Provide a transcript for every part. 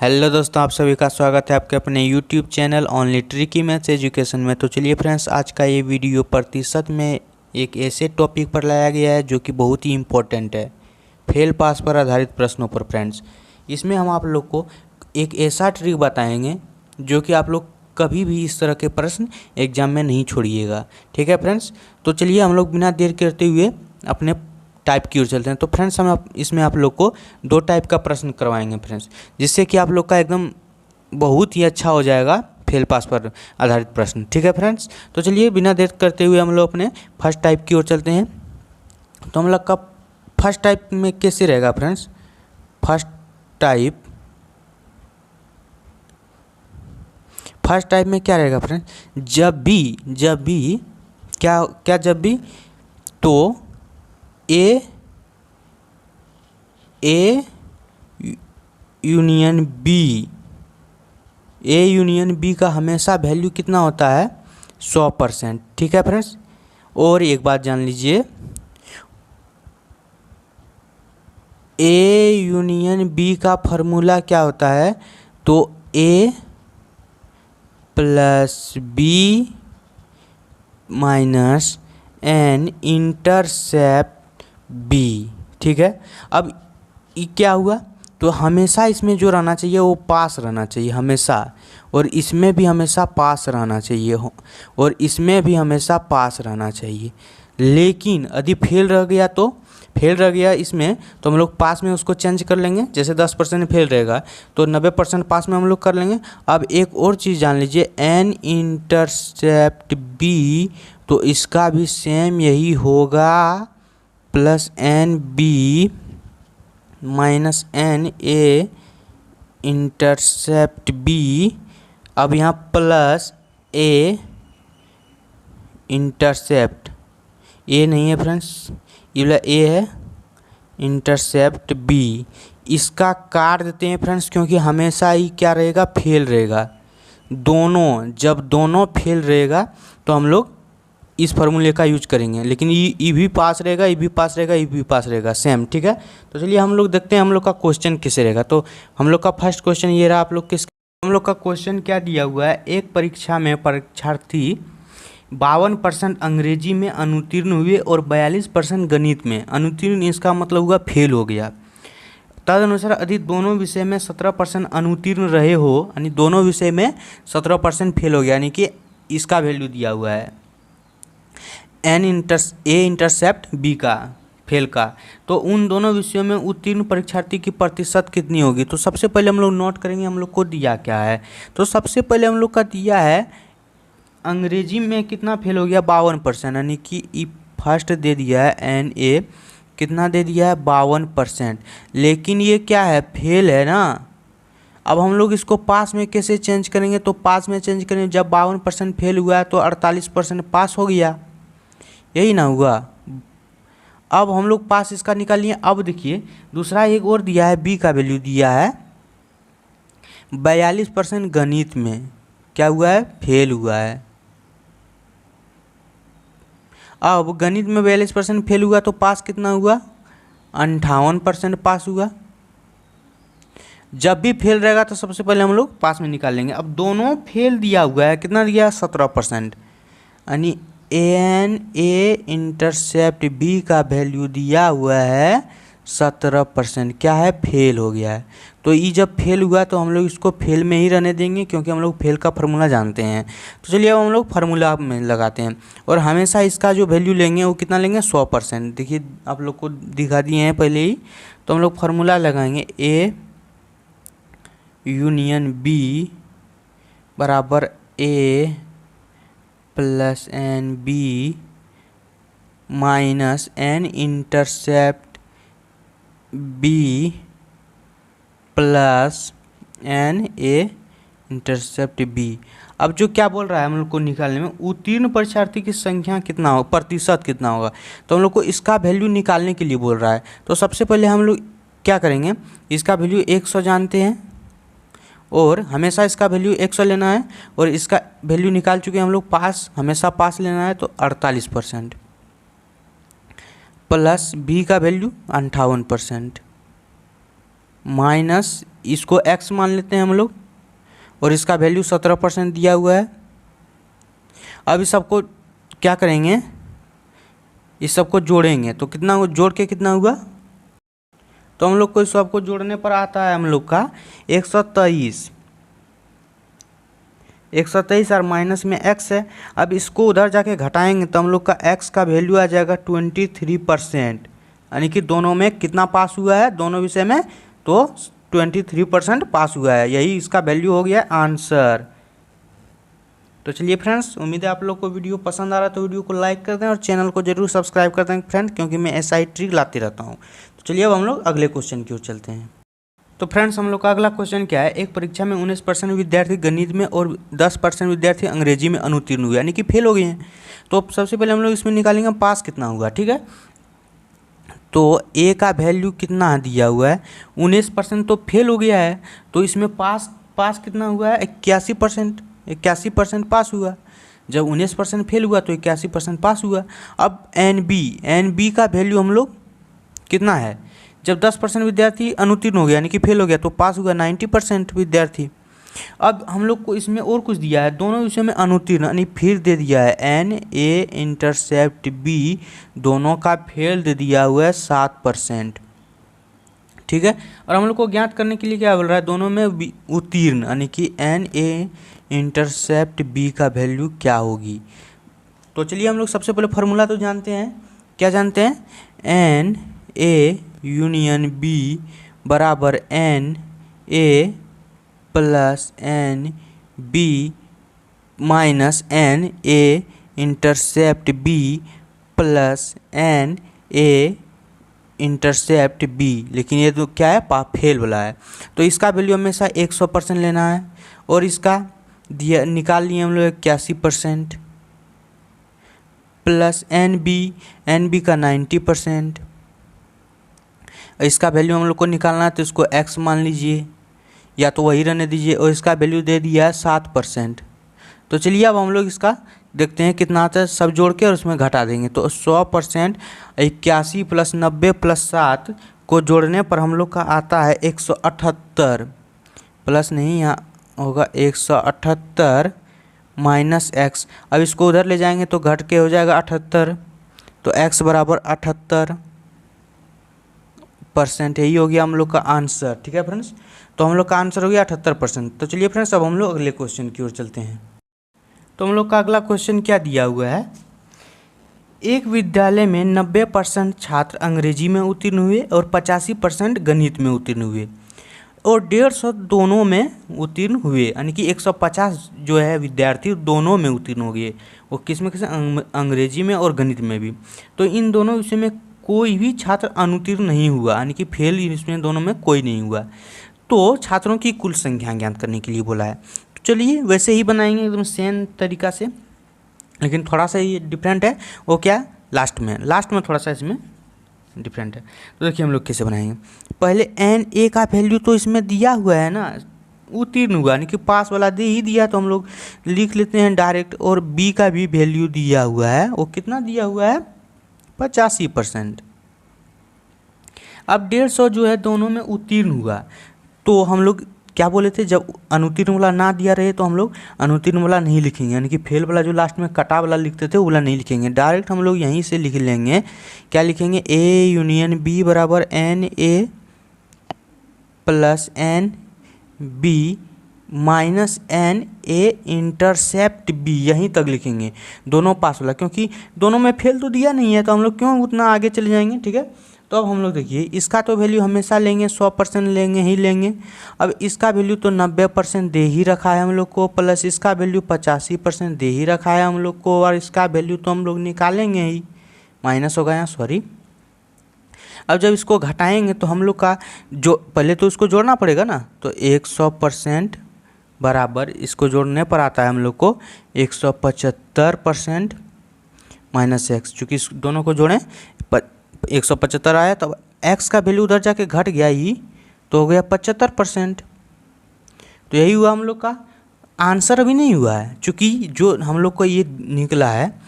Hello दोस्तों, आप सभी का स्वागत है आपके अपने YouTube channel only tricky maths education में। तो चलिए फ्रेंड्स, आज का ये वीडियो प्रतिशत में एक ऐसे टॉपिक पर लाया गया है जो कि बहुत ही इम्पोर्टेंट है, फेल पास पर आधारित प्रश्नों पर। फ्रेंड्स, इसमें हम आप लोग को एक ऐसा ट्रिक बताएंगे जो कि आप लोग कभी भी इस तरह के प्रश्न एग्जाम में नहीं छोड़िएगा। ठीक है फ्रेंड्स, तो चलिए हम लोग बिना देर करते हुए अपने टाइप की ओर चलते हैं। तो फ्रेंड्स, हम इसमें आप लोग को दो टाइप का प्रश्न करवाएंगे फ्रेंड्स, जिससे कि आप लोग का एकदम बहुत ही अच्छा हो जाएगा फेल पास पर आधारित प्रश्न। ठीक है फ्रेंड्स, तो चलिए बिना देर करते हुए हम लोग अपने फर्स्ट टाइप की ओर चलते हैं। तो हम लोग का फर्स्ट टाइप में कैसे रहेगा फ्रेंड्स? फर्स्ट टाइप में क्या रहेगा फ्रेंड्स? जब भी तो ए यूनियन बी का हमेशा वैल्यू कितना होता है? 100%। ठीक है फ्रेंड्स, और एक बात जान लीजिए, ए यूनियन बी का फॉर्मूला क्या होता है? तो a plus b minus n intersect b. ठीक है, अब ये क्या हुआ? तो हमेशा इसमें जो रहना चाहिए वो पास रहना चाहिए हमेशा, और इसमें भी हमेशा पास रहना चाहिए और इसमें भी हमेशा पास रहना चाहिए। लेकिन यदि फेल रह गया इसमें, तो हम लोग पास में उसको चेंज कर लेंगे। जैसे 10% फेल रहेगा तो 90% पास में हम लोग कर लेंगे। अब एक और चीज़ जान लीजिए, एन इंटरसेप्ट बी, तो इसका भी सेम यही होगा, plus N B minus N ए इंटरसेप्ट बी। अब यहाँ प्लस ए इंटरसेप्ट, ए नहीं है फ्रेंड्स, ये वाला ए है, इंटरसेप्ट बी। इसका काट देते हैं फ्रेंड्स, क्योंकि हमेशा ही क्या रहेगा? फेल रहेगा। जब दोनों फेल रहेगा तो हम लोग इस फार्मूले का यूज करेंगे, लेकिन ई भी पास रहेगा, ई भी पास रहेगा, ई भी पास रहेगा सेम। ठीक है, तो चलिए हम लोग देखते हैं हम लोग का क्वेश्चन कैसे रहेगा। तो हम लोग का फर्स्ट क्वेश्चन ये रहा। हम लोग का क्वेश्चन क्या दिया हुआ है? एक परीक्षा में परीक्षार्थी 52% अंग्रेजी में अनुत्तीर्ण हुए और 42% गणित में अनुत्तीर्ण। इसका मतलब हुआ फेल हो गया। तदनुसार यदि दोनों विषय में 17% अनुत्तीर्ण रहे हो, यानी दोनों विषय में 17% फेल हो गया, यानी कि इसका वैल्यू दिया हुआ है ए इंटरसेप्ट बी का फेल का। तो उन दोनों विषयों में उत्तीर्ण परीक्षार्थी की प्रतिशत कितनी होगी? तो सबसे पहले हम लोग नोट करेंगे हम लोग को दिया क्या है। तो सबसे पहले हम लोग का दिया है अंग्रेजी में कितना फेल हो गया? 52%, यानी कि फर्स्ट दे दिया है एन ए, कितना दे दिया है? 52%। लेकिन ये क्या है? फेल है ना। अब हम लोग इसको पास में कैसे चेंज करेंगे? तो पास में चेंज करेंगे, जब 52% फेल हुआ है तो 48% पास हो गया, यही ना हुआ। अब हम लोग पास इसका निकालिए। अब देखिए दूसरा एक और दिया है, बी का वैल्यू दिया है 42% गणित में क्या हुआ है? फेल हुआ है। अब गणित में 42% फेल हुआ तो पास कितना हुआ? 58% पास हुआ। जब भी फेल रहेगा तो सबसे पहले हम लोग पास में निकालेंगे। अब दोनों फेल दिया हुआ है, कितना दिया? 17%, यानी एन ए इंटरसेप्ट बी का वैल्यू दिया हुआ है 17%। क्या है? फेल हो गया है। तो ये जब फेल हुआ तो हम लोग इसको फेल में ही रहने देंगे, क्योंकि हम लोग फेल का फार्मूला जानते हैं। तो चलिए अब हम लोग फार्मूला में लगाते हैं, और हमेशा इसका जो वैल्यू लेंगे वो कितना लेंगे? 100%। देखिए आप लोग को दिखा दिए हैं पहले ही। तो हम लोग फार्मूला लगाएंगे, ए यूनियन बी बराबर a plus N B minus n intersect b plus n A intercept B. अब जो क्या बोल रहा है हम लोग को निकालने में, उत्तीर्ण परीक्षार्थी की संख्या कितना हो, प्रतिशत कितना होगा। तो हम लोग को इसका वैल्यू निकालने के लिए बोल रहा है। तो सबसे पहले हम लोग क्या करेंगे, इसका वैल्यू 100 जानते हैं, और हमेशा इसका वैल्यू 100 लेना है, और इसका वैल्यू निकाल चुके हैं हम लोग पास, हमेशा पास लेना है। तो 48% प्लस बी का वैल्यू 58%। माइनस इसको x मान लेते हैं हम लोग, और इसका वैल्यू 17% दिया हुआ है। अब इस सबको क्या करेंगे, इस सबको जोड़ेंगे तो कितना जोड़ के कितना हुआ, तो हम लोग को इस सबको जोड़ने पर आता है हम लोग का 123 और माइनस में x है। अब इसको उधर जाके घटाएंगे तो हम लोग का x का वैल्यू आ जाएगा 23%, यानी कि दोनों में कितना पास हुआ है, दोनों विषय में तो 23% पास हुआ है। यही इसका वैल्यू हो गया आंसर। तो चलिए फ्रेंड्स, उम्मीद है आप लोग को वीडियो पसंद आ रहा है, तो वीडियो को लाइक कर दें और चैनल को जरूर सब्सक्राइब कर दें फ्रेंड, क्योंकि मैं ऐसा ही ट्रिक लाते रहता हूँ। तो चलिए अब हम लोग अगले क्वेश्चन की ओर चलते हैं। तो फ्रेंड्स, हम लोग का अगला क्वेश्चन क्या है, एक परीक्षा में 19% विद्यार्थी गणित में और 10% विद्यार्थी अंग्रेजी में अनुत्तीर्ण हुए, यानी कि फेल हो गए हैं। तो सबसे पहले हम लोग इसमें निकालेंगे पास कितना हुआ, ठीक है। तो ए का वैल्यू कितना दिया हुआ है, 19% तो फेल हो गया है, तो इसमें पास कितना हुआ है, 81% पास हुआ। जब 19% फेल हुआ तो 81% पास हुआ। अब एन बी का वैल्यू हम लोग कितना है, जब 10% विद्यार्थी अनुत्तीर्ण हो गया यानी कि फेल हो गया, तो पास हुआ 90% विद्यार्थी। अब हम लोग को इसमें और कुछ दिया है, दोनों विषयों में अनुत्तीर्ण, यानी फिर दे दिया है NA इंटरसेप्ट B, दोनों का फेल दे दिया हुआ है 7%, ठीक है। और हम लोग को ज्ञात करने के लिए क्या बोल रहा है, दोनों में उत्तीर्ण, यानी कि NA इंटरसेप्ट B का वैल्यू क्या होगी। तो चलिए हम लोग सबसे पहले फार्मूला तो जानते हैं, क्या जानते हैं, NA यूनियन B बराबर NA plus NB minus NA intercept B plus NA intercept B, लेकिन ये तो क्या है, फेल वाला है, तो इसका वैल्यू हमेशा 100% लेना है। और इसका दिया निकाल लिए हम लोग 81% प्लस NB का 90%, इसका वैल्यू हम लोग को निकालना है, तो इसको x मान लीजिए या तो वही रहने दीजिए, और इसका वैल्यू दे दिया है 7%। तो चलिए अब हम लोग इसका देखते हैं कितना आता है, सब जोड़ के और उसमें घटा देंगे। तो 100%, 81 प्लस 90 प्लस 7 को जोड़ने पर हम लोग का आता है 178, प्लस नहीं यहाँ होगा 178 माइनस x। अब इसको उधर ले जाएंगे तो घट के हो जाएगा 78, तो x बराबर 78%, यही हो गया हम लोग का आंसर, ठीक है फ्रेंड्स। तो हम लोग का आंसर हो गया 78%। तो चलिए फ्रेंड्स, अब हम लोग अगले क्वेश्चन की ओर चलते हैं। तो हम लोग का अगला क्वेश्चन क्या दिया हुआ है, एक विद्यालय में 90% छात्र अंग्रेजी में उत्तीर्ण हुए और 85% गणित में उत्तीर्ण हुए, और 150 दोनों में उत्तीर्ण हुए, यानी कि 150 जो है विद्यार्थी दोनों में उत्तीर्ण हो गए, वो किस में, अंग्रेजी में और गणित में भी। तो इन दोनों विषय में कोई भी छात्र अनुत्तीर्ण नहीं हुआ, यानी कि फेल इसमें दोनों में कोई नहीं हुआ। तो छात्रों की कुल संख्या ज्ञात करने के लिए बोला है। तो चलिए वैसे ही बनाएंगे एकदम सेम तरीका से, लेकिन थोड़ा सा ये डिफरेंट है, वो क्या, लास्ट में थोड़ा सा इसमें डिफरेंट है। तो देखिए हम लोग कैसे बनाएंगे, पहले NA का वैल्यू तो इसमें दिया हुआ है ना, उत्तीर्ण हुआ यानी कि पास वाला दे ही दिया, तो हम लोग लिख लेते हैं डायरेक्ट। और B का भी वैल्यू दिया हुआ है, वो कितना दिया हुआ है, 85%। अब 150 जो है दोनों में उत्तीर्ण हुआ, तो हम लोग क्या बोले थे, जब अनुत्तीर्ण वाला ना दिया रहे तो हम लोग अनुत्तीर्ण वाला नहीं लिखेंगे, यानी कि फेल वाला जो लास्ट में कटा वाला लिखते थे वो वाला नहीं लिखेंगे, डायरेक्ट हम लोग यहीं से लिख लेंगे। क्या लिखेंगे, A यूनियन B बराबर NA plus NB minus NA intercept B, यहीं तक लिखेंगे, दोनों पास वाला, क्योंकि दोनों में फेल तो दिया नहीं है, तो हम लोग क्यों उतना आगे चले जाएंगे, ठीक है। तो अब हम लोग देखिए, इसका तो वैल्यू हमेशा लेंगे 100% लेंगे ही लेंगे। अब इसका वैल्यू तो 90% दे ही रखा है हम लोग को, प्लस इसका वैल्यू 85% दे ही रखा है हम लोग को, और इसका वैल्यू तो हम लोग निकालेंगे ही, माइनस होगा यहाँ, सॉरी। अब जब इसको घटाएंगे तो हम लोग का जो पहले तो इसको जोड़ना पड़ेगा ना, तो 100% बराबर इसको जोड़ने पर आता है हम लोग को 175% माइनस x, चूँकि इस दोनों को जोड़ें 175 आया, तो x का वैल्यू उधर जाके घट गया ही, तो हो गया 75%। तो यही हुआ हम लोग का आंसर, अभी नहीं हुआ है, चूँकि जो हम लोग को ये निकला है,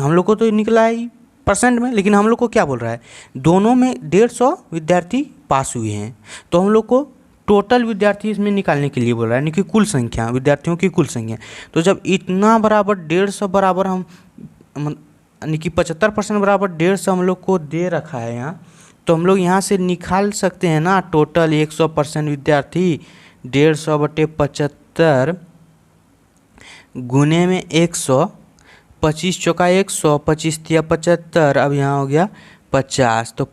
हम लोग को तो निकला है परसेंट में, लेकिन हम लोग को क्या बोल रहा है, दोनों में 150 विद्यार्थी पास हुए हैं। तो हम लोग को टोटल विद्यार्थी इसमें निकालने के लिए बोल रहा है, यानी कि कुल संख्या, विद्यार्थियों की कुल संख्या। तो जब इतना बराबर 150 बराबर हम यानी कि 75% बराबर 150 हम लोग को दे रखा है यहाँ, तो हम लोग यहाँ से निकाल सकते हैं ना टोटल 100% विद्यार्थी 150/75 गुने में 100, 25 चौका 100, 25 तिया 75, अब यहाँ हो गया 50, तो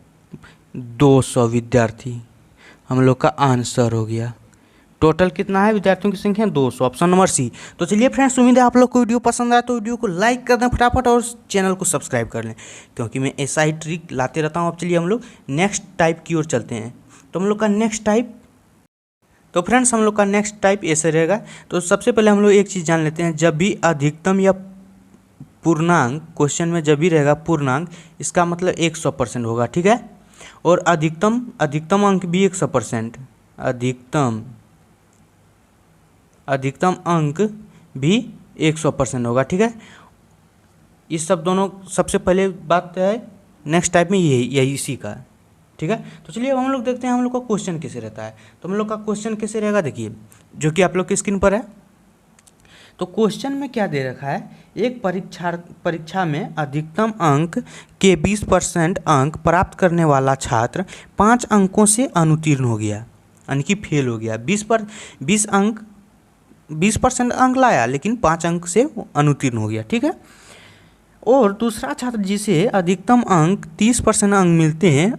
200 विद्यार्थी हम लोग का आंसर हो गया। टोटल कितना है विद्यार्थियों की संख्या? 200, ऑप्शन नंबर सी। तो चलिए फ्रेंड्स, उम्मीद है आप लोग को वीडियो पसंद आया, तो वीडियो को लाइक कर दें फटाफट और चैनल को सब्सक्राइब कर लें, क्योंकि मैं ऐसा ही ट्रिक लाते रहता हूँ। अब चलिए हम लोग नेक्स्ट टाइप की ओर चलते हैं। तो हम लोग का नेक्स्ट टाइप, तो फ्रेंड्स हम लोग का नेक्स्ट टाइप ऐसे रहेगा। तो सबसे पहले हम लोग एक चीज़ जान लेते हैं, जब भी अधिकतम या पूर्णांक, क्वेश्चन में जब भी रहेगा पूर्णांक, इसका मतलब 100% होगा, ठीक है। और अधिकतम अंक भी 100%, अधिकतम अंक भी 100% होगा, ठीक है। इस सब दोनों सबसे पहले बात है नेक्स्ट टाइप में यही इसी का, ठीक है। तो चलिए अब हम लोग देखते हैं हम लोग का क्वेश्चन कैसे रहता है। तो हम लोग का क्वेश्चन कैसे रहेगा देखिए, जो कि आप लोग की स्क्रीन पर है। तो क्वेश्चन में क्या दे रखा है, एक परीक्षा में अधिकतम अंक के 20% अंक प्राप्त करने वाला छात्र 5 अंकों से अनुत्तीर्ण हो गया, यानी कि फेल हो गया। 20% अंक लाया, लेकिन 5 अंक से अनुत्तीर्ण हो गया, ठीक है। और दूसरा छात्र जिसे अधिकतम अंक 30% अंक मिलते हैं,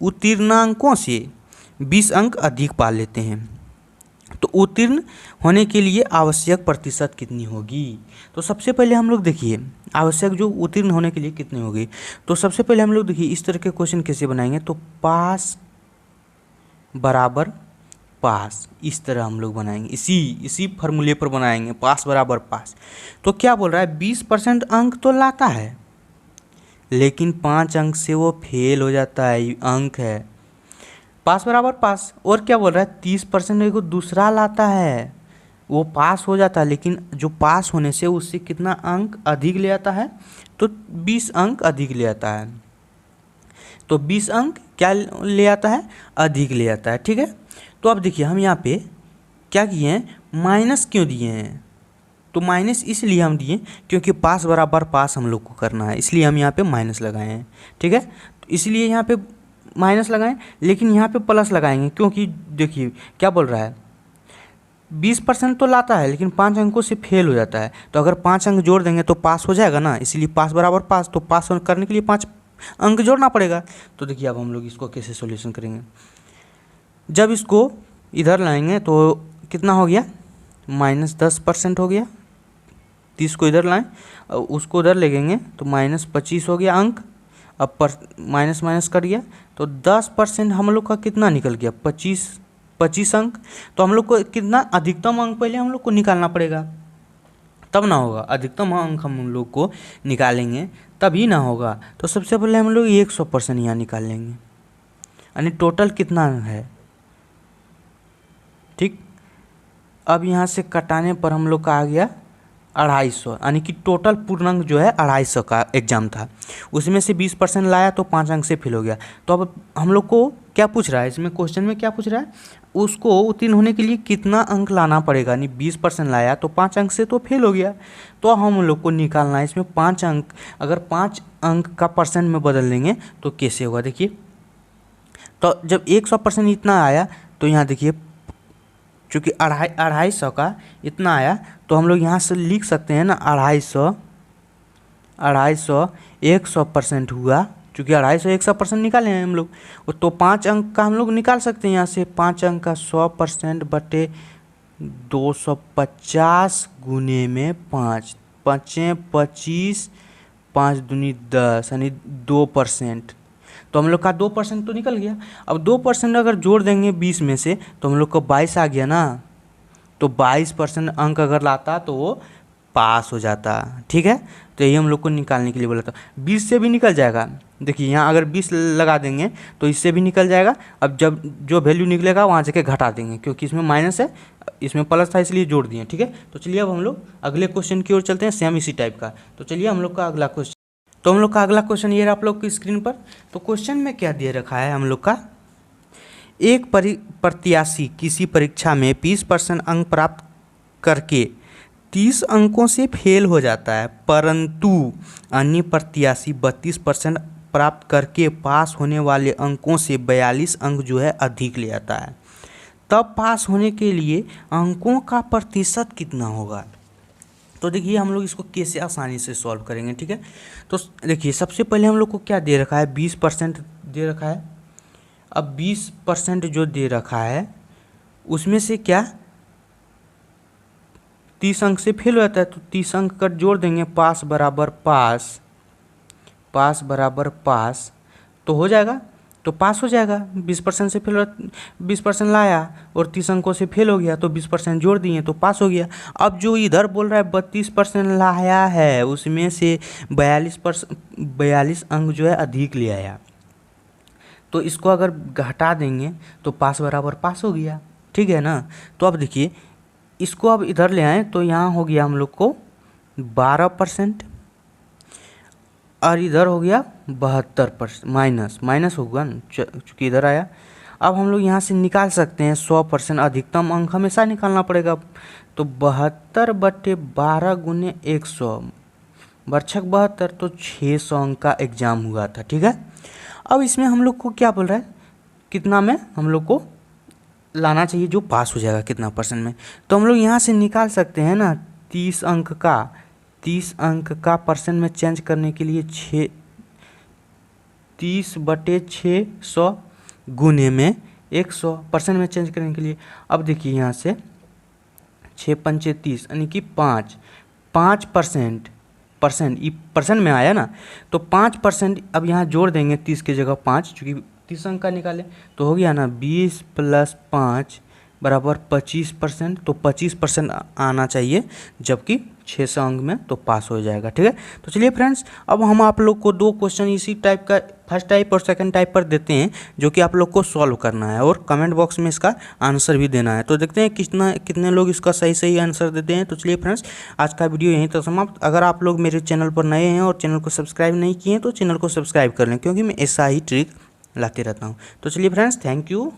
उत्तीर्णांकों से 20 अंक अधिक पा लेते हैं, तो उत्तीर्ण होने के लिए आवश्यक प्रतिशत कितनी होगी? तो सबसे पहले हम लोग देखिए आवश्यक जो उत्तीर्ण होने के लिए कितनी होगी। तो सबसे पहले हम लोग देखिए इस तरह के क्वेश्चन कैसे बनाएंगे। तो पास बराबर पास, इस तरह हम लोग बनाएंगे, इसी फॉर्मूले पर बनाएंगे, पास बराबर पास। तो क्या बोल रहा है, 20% अंक तो लाता है, लेकिन 5 अंक से वो फेल हो जाता है, अंक है पास बराबर पास। और क्या बोल रहा है, 30% को दूसरा लाता है, वो पास हो जाता है, लेकिन जो पास होने से उससे कितना अंक अधिक ले आता है, तो 20 अंक अधिक ले आता है। तो 20 अंक क्या ले आता है, अधिक ले आता है, ठीक है। तो अब देखिए हम यहाँ पे क्या किए हैं, माइनस क्यों दिए हैं। तो माइनस इसलिए हम दिए क्योंकि पास बराबर पास हम लोग को करना है, इसलिए हम यहाँ पे माइनस लगाए हैं, ठीक है। तो इसलिए यहाँ पे माइनस लगाएं, लेकिन यहाँ पे प्लस लगाएंगे, क्योंकि देखिए क्या बोल रहा है, 20% तो लाता है, लेकिन 5 अंकों से फेल हो जाता है। तो अगर 5 अंक जोड़ देंगे तो पास हो जाएगा ना, इसलिए पास बराबर पास। तो पास करने के लिए 5 अंक जोड़ना पड़ेगा। तो देखिए अब हम लोग इसको कैसे सॉल्यूशन करेंगे। जब इसको इधर लाएंगे तो कितना हो गया, -10% हो गया। 30 को इधर लाएं, उसको उधर लेंगे तो -25 हो गया अंक। अब माइनस माइनस कर गया, तो 10% हम लोग का कितना निकल गया, 25 अंक। तो हम लोग को कितना अधिकतम अंक पहले हम लोग को निकालना पड़ेगा, तब ना होगा। अधिकतम अंक हम लोग को निकालेंगे तभी ना होगा। तो सबसे पहले हम लोग 100% यहाँ निकाल लेंगे, यानी टोटल कितना है, ठीक। अब यहाँ से कटाने पर हम लोग का आ गया 250, यानी कि टोटल पूर्णांक जो है 250 का एग्जाम था, उसमें से 20% लाया तो 5 अंक से फेल हो गया। तो अब हम लोग को क्या पूछ रहा है, इसमें क्वेश्चन में क्या पूछ रहा है, उसको उत्तीर्ण होने के लिए कितना अंक लाना पड़ेगा, यानी 20% लाया तो 5 अंक से तो फेल हो गया। तो हम लोग को निकालना है इसमें 5 अंक। अगर 5 अंक का परसेंट में बदल देंगे तो कैसे होगा देखिए। तो जब 100% इतना आया, तो यहाँ देखिए चूँकि 250 का इतना आया, तो हम लोग यहाँ से लिख सकते हैं ना 250 100% हुआ। चूँकि 250 100% निकाले हैं हम लोग, तो 5 अंक का हम लोग निकाल सकते हैं यहाँ से। 5 अंक का 100% बटे 250 गुने में 5, 5 25, 5 दूनी 10, यानी 2%। तो हम लोग का 2% तो निकल गया। अब 2% अगर जोड़ देंगे 20 में से, तो हम लोग को 22 आ गया ना। तो 22% अंक अगर लाता तो वो पास हो जाता, ठीक है। तो यही हम लोग को निकालने के लिए बोला था। 20 से भी निकल जाएगा, देखिए यहाँ अगर 20 लगा देंगे तो इससे भी निकल जाएगा। अब जब जो वैल्यू निकलेगा वहाँ जाके घटा देंगे, क्योंकि इसमें माइनस है, इसमें प्लस था, इसलिए जोड़ दिए, ठीक है। तो चलिए अब हम लोग अगले क्वेश्चन की ओर चलते हैं, सेम इसी टाइप का। तो चलिए हम लोग का अगला क्वेश्चन ये रहा आप लोग की स्क्रीन पर। तो क्वेश्चन में क्या दे रखा है हम लोग का, एक प्रत्याशी किसी परीक्षा में 20% अंक प्राप्त करके 30 अंकों से फेल हो जाता है, परंतु अन्य प्रत्याशी 32% प्राप्त करके पास होने वाले अंकों से 42 अंक जो है अधिक ले आता है, तब पास होने के लिए अंकों का प्रतिशत कितना होगा। तो देखिए हम लोग इसको कैसे आसानी से सॉल्व करेंगे, ठीक है। तो देखिए सबसे पहले हम लोग को क्या दे रखा है, 20% दे रखा है। अब 20% जो दे रखा है उसमें से क्या 30 अंक से फेल हो जाता है, तो 30 अंक का जोड़ देंगे, पास बराबर पास, पास बराबर पास, तो हो जाएगा, तो पास हो जाएगा। 20% से फेल 20% लाया और 30 अंकों से फेल हो गया, तो 20% जोड़ दिए तो पास हो गया। अब जो इधर बोल रहा है 32% लाया है, उसमें से 42 अंक जो है अधिक ले आया, तो इसको अगर घटा देंगे तो पास बराबर पास हो गया, ठीक है ना। तो अब देखिए इसको अब इधर ले आएँ तो यहाँ हो गया हम लोग को 12% और इधर हो गया 72%, माइनस होगा ना चूँकि इधर आया। अब हम लोग यहाँ से निकाल सकते हैं 100%, अधिकतम अंक हमेशा निकालना पड़ेगा, तो 72/12 गुने 100, बरछक 72, तो 600 अंक का एग्ज़ाम हुआ था, ठीक है। अब इसमें हम लोग को क्या बोल रहा है, कितना में हम लोग को लाना चाहिए जो पास हो जाएगा, कितना परसेंट में। तो हम लोग यहाँ से निकाल सकते हैं ना 30 अंक का परसेंट में चेंज करने के लिए 30/600 गुने में 100 परसेंट में चेंज करने के लिए। अब देखिए यहाँ से 6 पंचे 30 यानी कि 5% ये परसेंट में आया ना, तो 5% अब यहाँ जोड़ देंगे 30 की जगह 5, चूँकि 30 अंक का निकाले, तो हो गया ना 20 + 5 बराबर 25%, तो 25% आना चाहिए, जबकि 600 अंक में तो पास हो जाएगा, ठीक है। तो चलिए फ्रेंड्स, अब हम आप लोग को 2 क्वेश्चन इसी टाइप का फर्स्ट टाइप और सेकंड टाइप पर देते हैं, जो कि आप लोग को सॉल्व करना है और कमेंट बॉक्स में इसका आंसर भी देना है। तो देखते हैं कितने लोग इसका सही आंसर देते हैं। तो चलिए फ्रेंड्स, आज का वीडियो यहीं तक समाप्त। अगर आप लोग मेरे चैनल पर नए हैं और चैनल को सब्सक्राइब नहीं किए हैं तो चैनल को सब्सक्राइब कर लें, क्योंकि मैं ऐसा ही ट्रिक लाते रहता हूँ। तो चलिए फ्रेंड्स, थैंक यू।